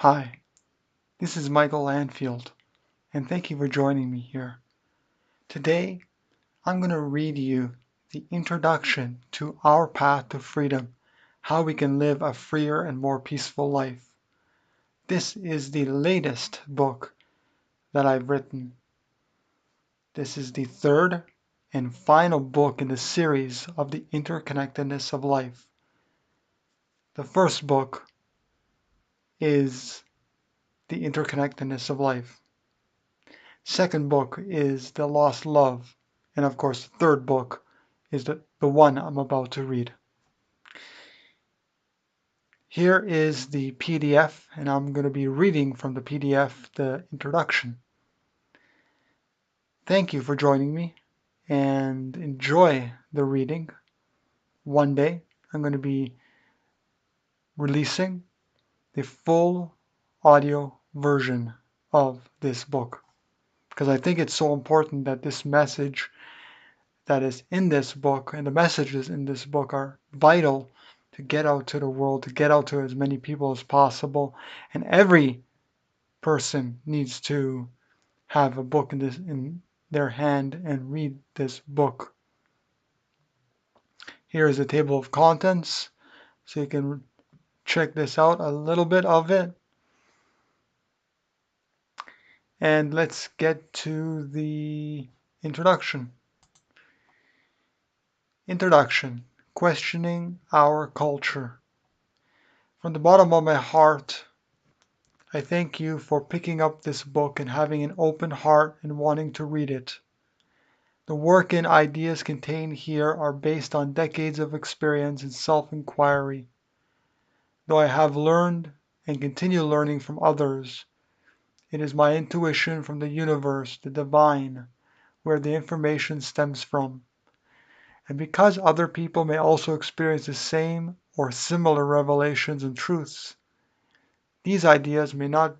Hi, this is Michael Landfield, and thank you for joining me here. Today, I'm going to read you the introduction to Our Path to Freedom, How We Can Live a Freer and More Peaceful Life. This is the latest book that I've written. This is the third and final book in the series of the interconnectedness of life. The first book is The Interconnectedness of Life. Second book is The Lost Love. And of course, the third book is the one I'm about to read. Here is the PDF, and I'm going to be reading from the PDF the introduction. Thank you for joining me, and enjoy the reading. One day, I'm going to be releasing the full audio version of this book, because I think it's so important that this message that is in this book and the messages in this book are vital to get out to the world, to get out to as many people as possible. And every person needs to have a book in their hand and read this book. Here is a table of contents, so you can check this out, a little bit of it. And let's get to the introduction. Introduction: Questioning Our Culture. From the bottom of my heart, I thank you for picking up this book and having an open heart and wanting to read it. The work and ideas contained here are based on decades of experience and self-inquiry. Though I have learned and continue learning from others, it is my intuition from the universe, the divine, where the information stems from. And because other people may also experience the same or similar revelations and truths, these ideas may not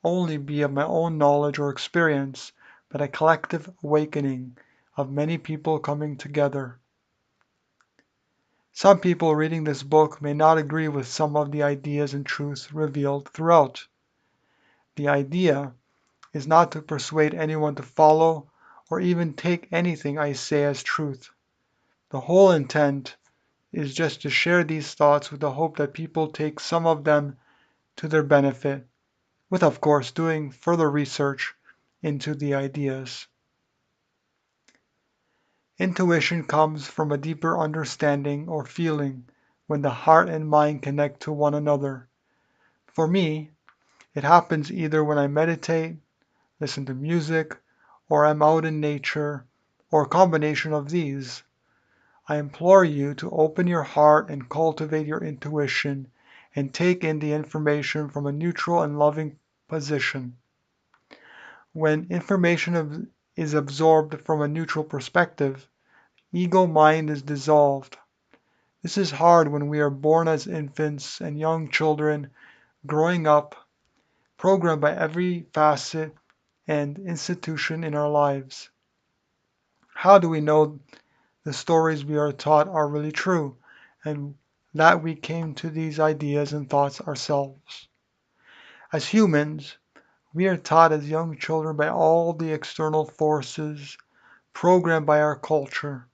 only be of my own knowledge or experience, but a collective awakening of many people coming together. Some people reading this book may not agree with some of the ideas and truths revealed throughout. The idea is not to persuade anyone to follow or even take anything I say as truth. The whole intent is just to share these thoughts with the hope that people take some of them to their benefit, with of course doing further research into the ideas. Intuition comes from a deeper understanding or feeling when the heart and mind connect to one another. For me, it happens either when I meditate, listen to music, or am out in nature, or a combination of these. I implore you to open your heart and cultivate your intuition and take in the information from a neutral and loving position. When information is absorbed from a neutral perspective, ego mind is dissolved. This is hard when we are born as infants and young children, growing up, programmed by every facet and institution in our lives. How do we know the stories we are taught are really true, and that we came to these ideas and thoughts ourselves? As humans, we are taught as young children by all the external forces programmed by our culture.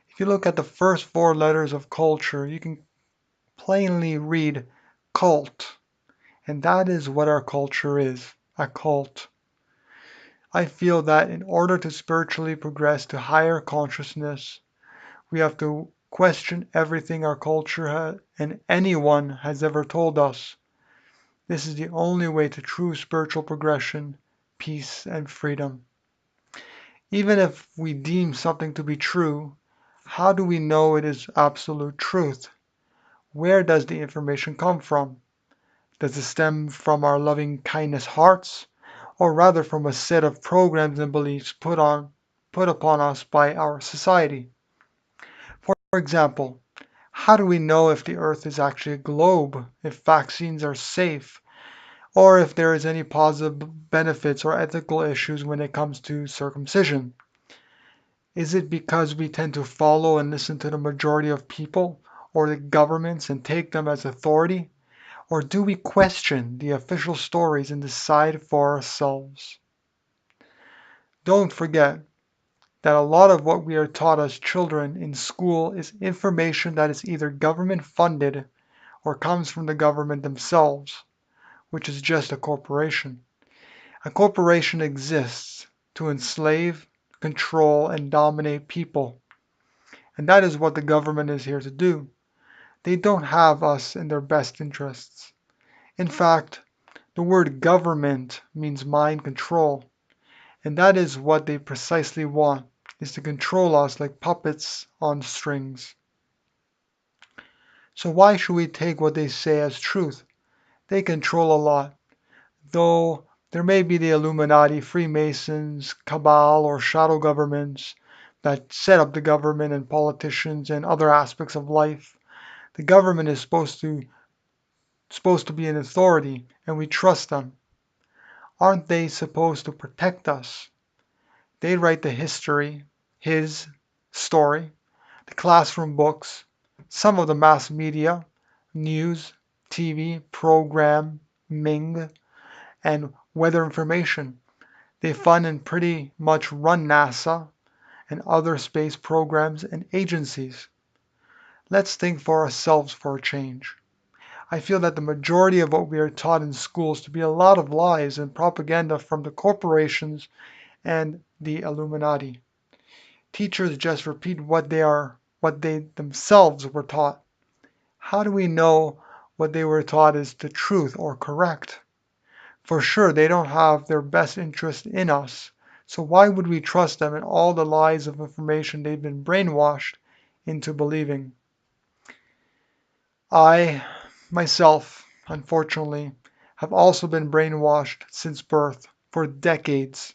If you look at the first four letters of culture, you can plainly read cult, and that is what our culture is, a cult. I feel that in order to spiritually progress to higher consciousness, we have to question everything our culture and anyone has ever told us. This is the only way to true spiritual progression, peace, and freedom. Even if we deem something to be true, how do we know it is absolute truth? Where does the information come from? Does it stem from our loving kindness hearts, or rather from a set of programs and beliefs put upon us by our society? For example, how do we know if the earth is actually a globe, if vaccines are safe, or if there is any positive benefits or ethical issues when it comes to circumcision? Is it because we tend to follow and listen to the majority of people or the governments and take them as authority? Or do we question the official stories and decide for ourselves? Don't forget that a lot of what we are taught as children in school is information that is either government funded or comes from the government themselves, which is just a corporation. A corporation exists to enslave, control, and dominate people, and that is what the government is here to do. They don't have us in their best interests. In fact, the word government means mind control, and that is what they precisely want, is to control us like puppets on strings. So why should we take what they say as truth? They control a lot, though there may be the Illuminati, Freemasons, cabal, or shadow governments that set up the government and politicians and other aspects of life. The government is supposed to be an authority, and we trust them. Aren't they supposed to protect us? They write the history, his story, the classroom books, some of the mass media, news, TV, programming, and weather information. They fund and pretty much run NASA and other space programs and agencies. Let's think for ourselves for a change. I feel that the majority of what we are taught in schools to be a lot of lies and propaganda from the corporations and the Illuminati. Teachers just repeat what they themselves were taught. How do we know what they were taught is the truth or correct? For sure, they don't have their best interest in us, so why would we trust them in all the lies of information they've been brainwashed into believing? I, myself, unfortunately, have also been brainwashed since birth for decades.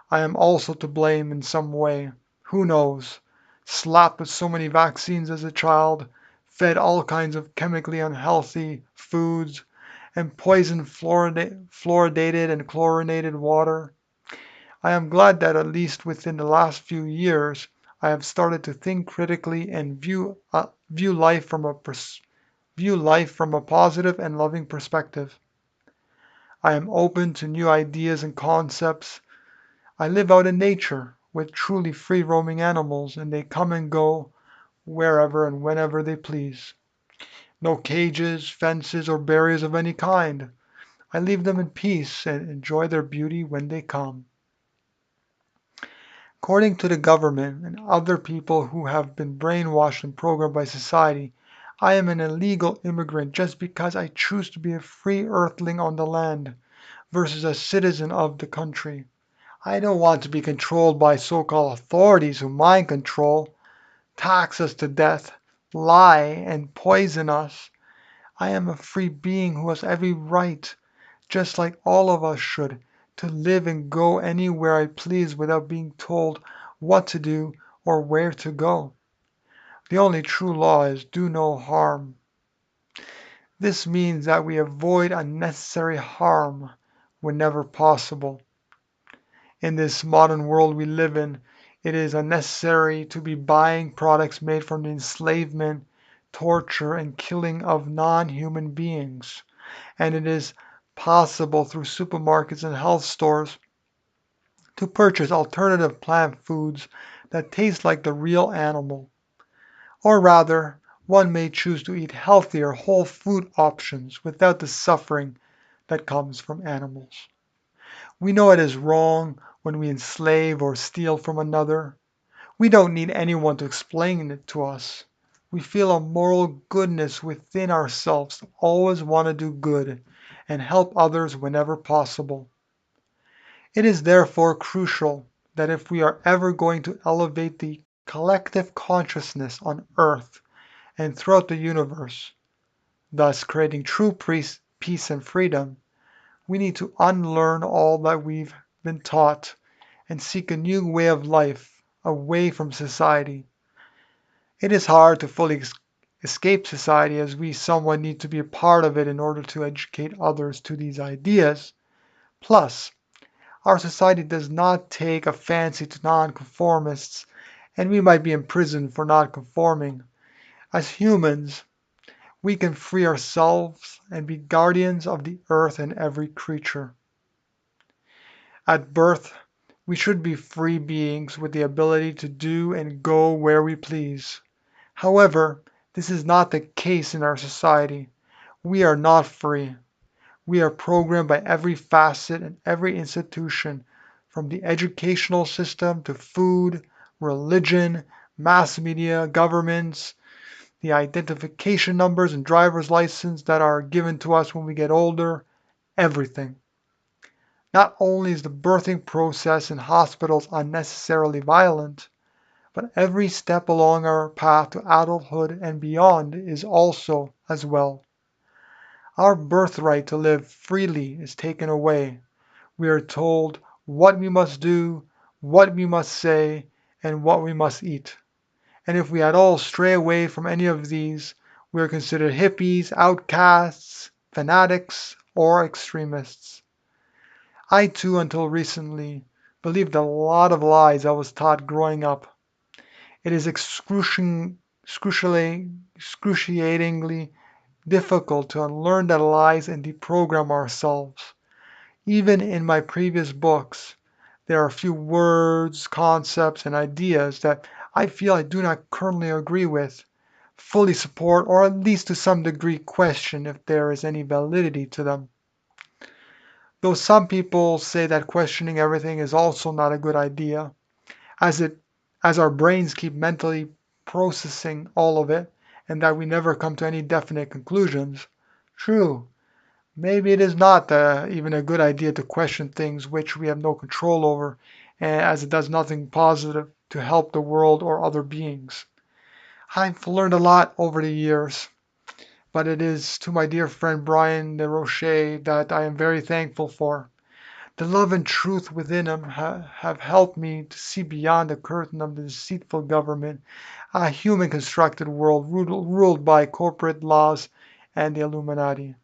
I am also to blame in some way. Who knows? Slapped with so many vaccines as a child, fed all kinds of chemically unhealthy foods, and poisoned fluoridated and chlorinated water. I am glad that at least within the last few years, I have started to think critically and view life from a positive and loving perspective. I am open to new ideas and concepts. I live out in nature with truly free roaming animals, and they come and go wherever and whenever they please. No cages, fences, or barriers of any kind. I leave them in peace and enjoy their beauty when they come. According to the government and other people who have been brainwashed and programmed by society, I am an illegal immigrant just because I choose to be a free earthling on the land versus a citizen of the country. I don't want to be controlled by so-called authorities who mind control, tax us to death, lie, and poison us. I am a free being who has every right, just like all of us should, to live and go anywhere I please without being told what to do or where to go. The only true law is do no harm. This means that we avoid unnecessary harm whenever possible. In this modern world we live in, it is unnecessary to be buying products made from the enslavement, torture, and killing of non-human beings. And it is possible through supermarkets and health stores to purchase alternative plant foods that taste like the real animal. Or rather, one may choose to eat healthier whole food options without the suffering that comes from animals. We know it is wrong when we enslave or steal from another. We don't need anyone to explain it to us. We feel a moral goodness within ourselves to always want to do good and help others whenever possible. It is therefore crucial that if we are ever going to elevate the collective consciousness on Earth and throughout the universe, thus creating true peace and freedom, we need to unlearn all that we've been taught and seek a new way of life away from society. It is hard to fully escape society as we somewhat need to be a part of it in order to educate others to these ideas. Plus, our society does not take a fancy to nonconformists, and we might be imprisoned for not conforming. As humans, we can free ourselves and be guardians of the earth and every creature. At birth, we should be free beings with the ability to do and go where we please. However, this is not the case in our society. We are not free. We are programmed by every facet and every institution, from the educational system to food, religion, mass media, governments, the identification numbers and driver's license that are given to us when we get older, everything. Not only is the birthing process in hospitals unnecessarily violent, but every step along our path to adulthood and beyond is also as well. Our birthright to live freely is taken away. We are told what we must do, what we must say, and what we must eat. And if we at all stray away from any of these, we are considered hippies, outcasts, fanatics, or extremists. I too, until recently, believed a lot of lies I was taught growing up. It is excruciatingly difficult to unlearn the lies and deprogram ourselves. Even in my previous books, there are a few words, concepts, and ideas that I feel I do not currently agree with, fully support, or at least to some degree question if there is any validity to them. Though some people say that questioning everything is also not a good idea, as it as our brains keep mentally processing all of it, and that we never come to any definite conclusions. True, maybe it is not even a good idea to question things which we have no control over, as it does nothing positive to help the world or other beings. I've learned a lot over the years, but it is to my dear friend Brian de Roche that I am very thankful for. The love and truth within him have helped me to see beyond the curtain of the deceitful government, a human constructed world ruled by corporate laws and the Illuminati.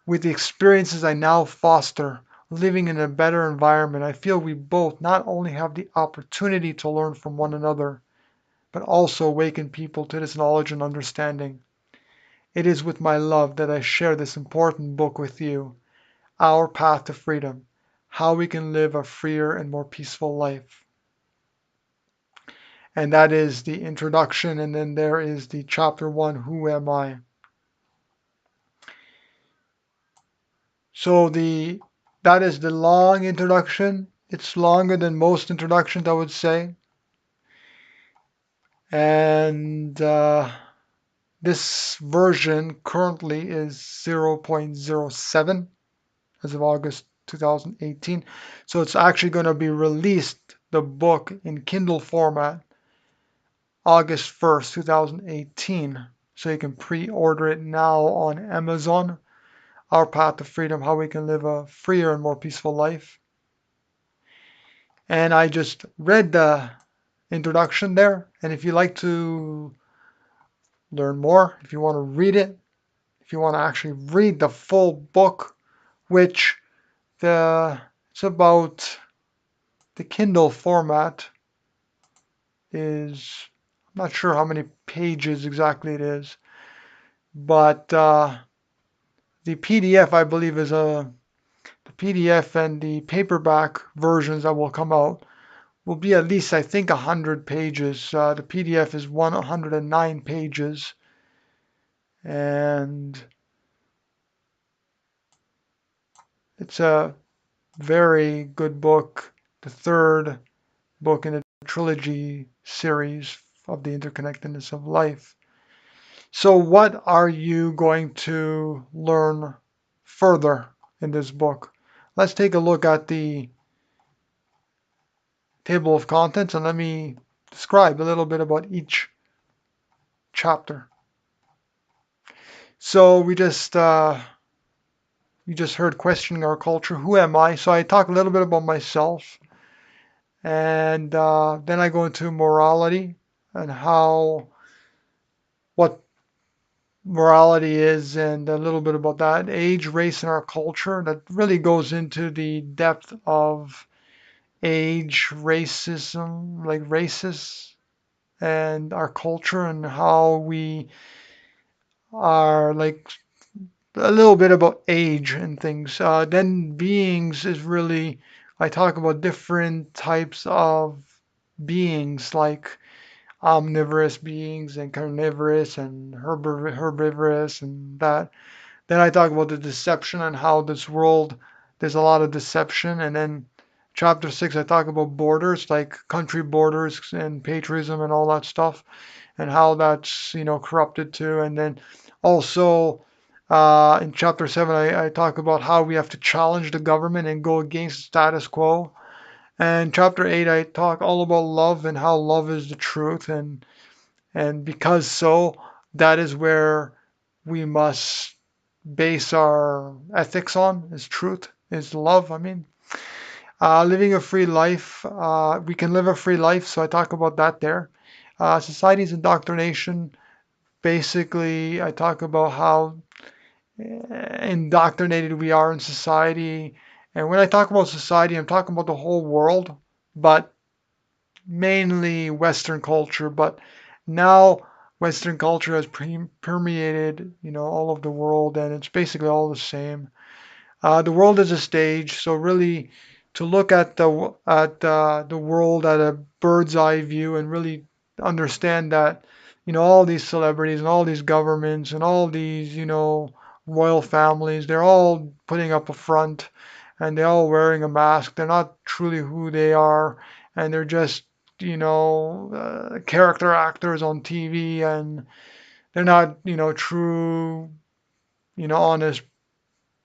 With the experiences I now foster, living in a better environment, I feel we both not only have the opportunity to learn from one another, but also awaken people to this knowledge and understanding. It is with my love that I share this important book with you, Our Path to Freedom: How We Can Live a Freer and More Peaceful Life. And that is the introduction, and then there is the chapter 1, Who Am I? So that is the long introduction. It's longer than most introductions, I would say. And this version currently is 0.07 as of August 2018. So it's actually going to be released, the book, in Kindle format August 1st, 2018. So you can pre-order it now on Amazon. Our Path to Freedom: How We Can Live a Freer and More Peaceful Life. And I just read the introduction there. And if you like to learn more, if you want to read it, if you want to actually read the full book, which it's about the Kindle format is, I'm not sure how many pages exactly it is, but the PDF, I believe, is the PDF, and the paperback versions that will come out will be at least, I think, 100 pages. The PDF is 109 pages, and it's a very good book, the third book in the trilogy series of the interconnectedness of life. So what are you going to learn further in this book? Let's take a look at the table of contents, and let me describe a little bit about each chapter. So you just heard questioning our culture. Who am I? So I talk a little bit about myself, and then I go into morality and what morality is, and a little bit about that. Age, race, and our culture. That really goes into the depth of age, racism, like races, and our culture, and how we are like a little bit about age and things. Then beings is really, I talk about different types of beings, like omnivorous beings and carnivorous and herbivorous and that. Then I talk about the deception and how this world, there's a lot of deception. And then chapter 6, I talk about borders, like country borders and patriotism and all that stuff, and how that's, corrupted too. And then also in chapter 7, I talk about how we have to challenge the government and go against the status quo. And chapter 8, I talk all about love and how love is the truth. And because so, that is where we must base our ethics on, is truth, is love. I mean, living a free life, we can live a free life. So I talk about that there. Society's indoctrination. Basically, I talk about how indoctrinated we are in society. And when I talk about society, I'm talking about the whole world, but mainly Western culture. But now Western culture has permeated, all of the world, and it's basically all the same. The world is a stage, so really to look at the world at a bird's eye view and really understand that all these celebrities and all these governments and all these royal families, they're all putting up a front and they're all wearing a mask. They're not truly who they are, and they're just character actors on TV, and they're not true honest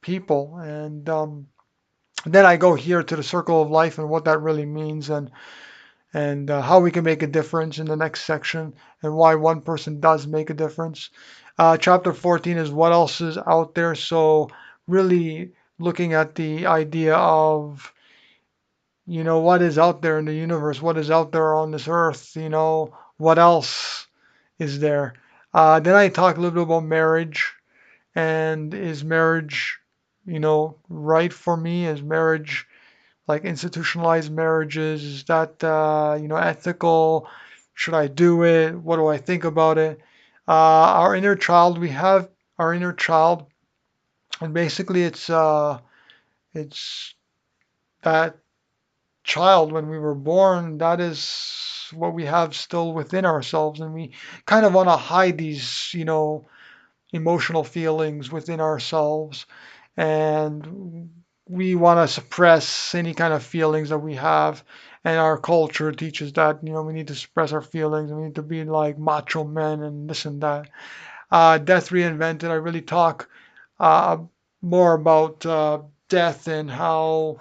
people. And then I go here to the circle of life and what that really means, and how we can make a difference in the next section, and why one person does make a difference. Chapter 14 is what else is out there. So really looking at the idea of what is out there in the universe, what is out there on this earth, what else is there. Then I talk a little bit about marriage, and is marriage right for me? Is marriage like institutionalized marriages? Is that ethical? Should I do it? What do I think about it? Our inner child, we have our inner child, and basically it's that child when we were born. That is what we have still within ourselves, and we kind of want to hide these emotional feelings within ourselves, and we want to suppress any kind of feelings that we have. And our culture teaches that we need to suppress our feelings, and we need to be like macho men and this and that. Death Reinvented, I really talk uh, more about death, and how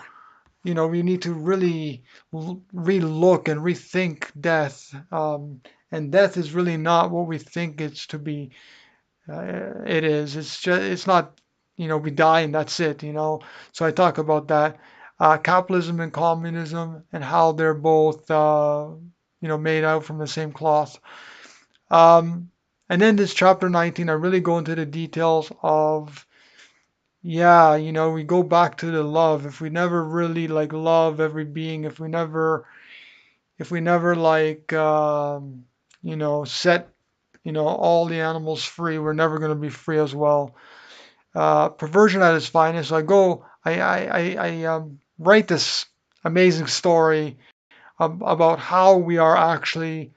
we need to really relook and rethink death. And death is really not what we think it's to be. It is. It's just. It's not. We die and that's it. So I talk about that. Capitalism and communism, and how they're both made out from the same cloth. Um, and then this chapter 19, I really go into the details of, yeah, we go back to the love. If we never really like love every being, if we never like set all the animals free, we're never going to be free as well. Perversion at its finest. So I write this amazing story about how we are actually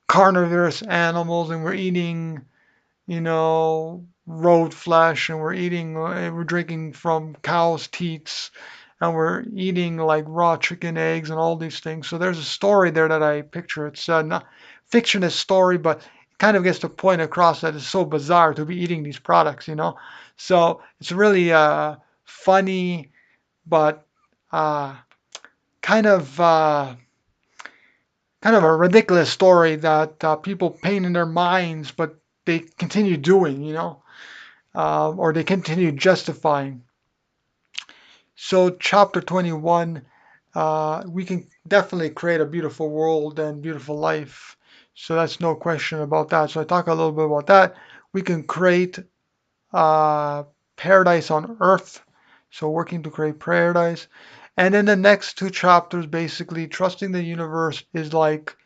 carnivorous animals, and we're eating, road flesh, and we're drinking from cows' teats, and we're eating like raw chicken eggs and all these things. So there's a story there that I picture. It's not fictionist story, but it kind of gets the point across that it's so bizarre to be eating these products. So it's really funny, but uh, kind of uh, kind of a ridiculous story that people paint in their minds, but they continue doing, or they continue justifying. So, chapter 21, we can definitely create a beautiful world and beautiful life. So, that's no question about that. So, I talk a little bit about that. We can create uh, paradise on earth. So, working to create paradise. And then the next two chapters, basically, trusting the universe is like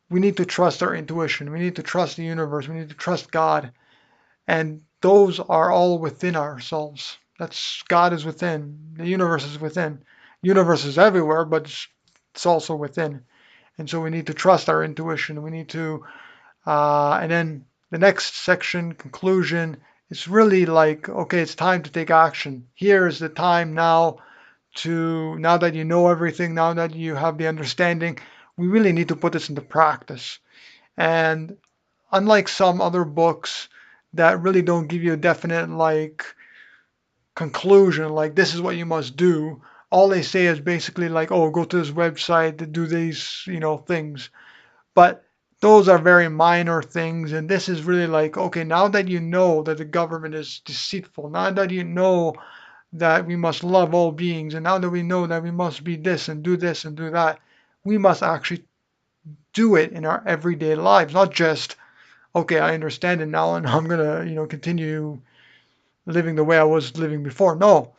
we need to trust our intuition. We need to trust the universe. We need to trust God. And those are all within ourselves. That's God is within. The universe is within. Universe is everywhere, but it's also within. And so we need to trust our intuition. We need to, and then the next section, conclusion, it's really like, okay, it's time to take action. Here is the time now now that you know everything, now that you have the understanding, we really need to put this into practice. And unlike some other books that really don't give you a definite like conclusion, like this is what you must do, all they say is basically like, oh, go to this website to do these, things. But those are very minor things, and this is really like, okay, now that you know that the government is deceitful, now that you know that we must love all beings, and now that we know that we must be this and do that, we must actually do it in our everyday lives, not just, okay, I understand it now and I'm gonna, continue living the way I was living before. No,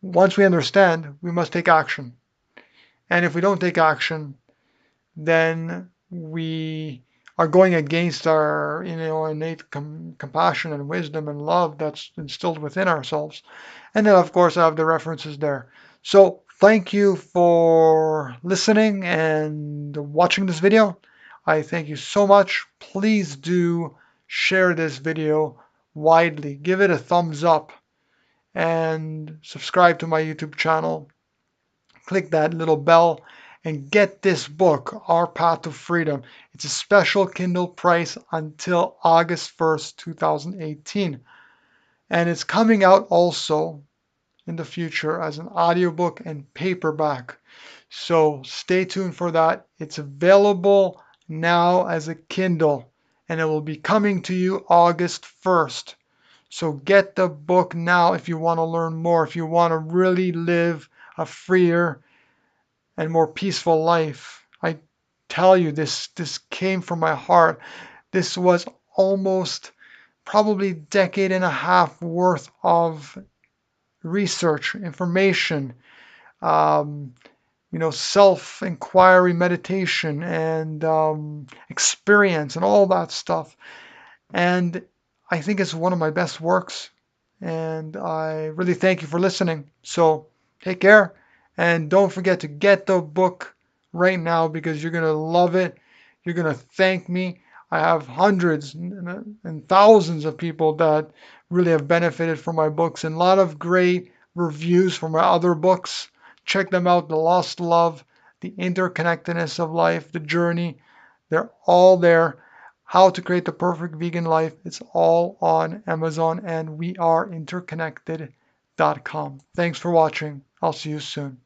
once we understand, we must take action. And if we don't take action, then we are going against our innate compassion and wisdom and love that's instilled within ourselves. And then of course I have the references there. So thank you for listening and watching this video. I thank you so much. Please do share this video widely. Give it a thumbs up and subscribe to my YouTube channel. Click that little bell and get this book, Our Path to Freedom. It's a special Kindle price until August 1st, 2018. And it's coming out also in the future as an audiobook and paperback. So stay tuned for that. It's available now as a Kindle and it will be coming to you August 1st. So get the book now if you want to learn more, if you want to really live a freer and more peaceful life. I tell you, this came from my heart. This was almost probably decade and a half worth of research, information, um, self-inquiry, meditation, and experience, and all that stuff. And I think it's one of my best works. And I really thank you for listening. So take care. And don't forget to get the book right now because you're going to love it. You're going to thank me. I have hundreds and thousands of people that really have benefited from my books and a lot of great reviews from my other books. Check them out. The Lost Love, The Interconnectedness of Life, The Journey. They're all there. How to Create the Perfect Vegan Life. It's all on Amazon and weareinterconnected.com. Thanks for watching. I'll see you soon.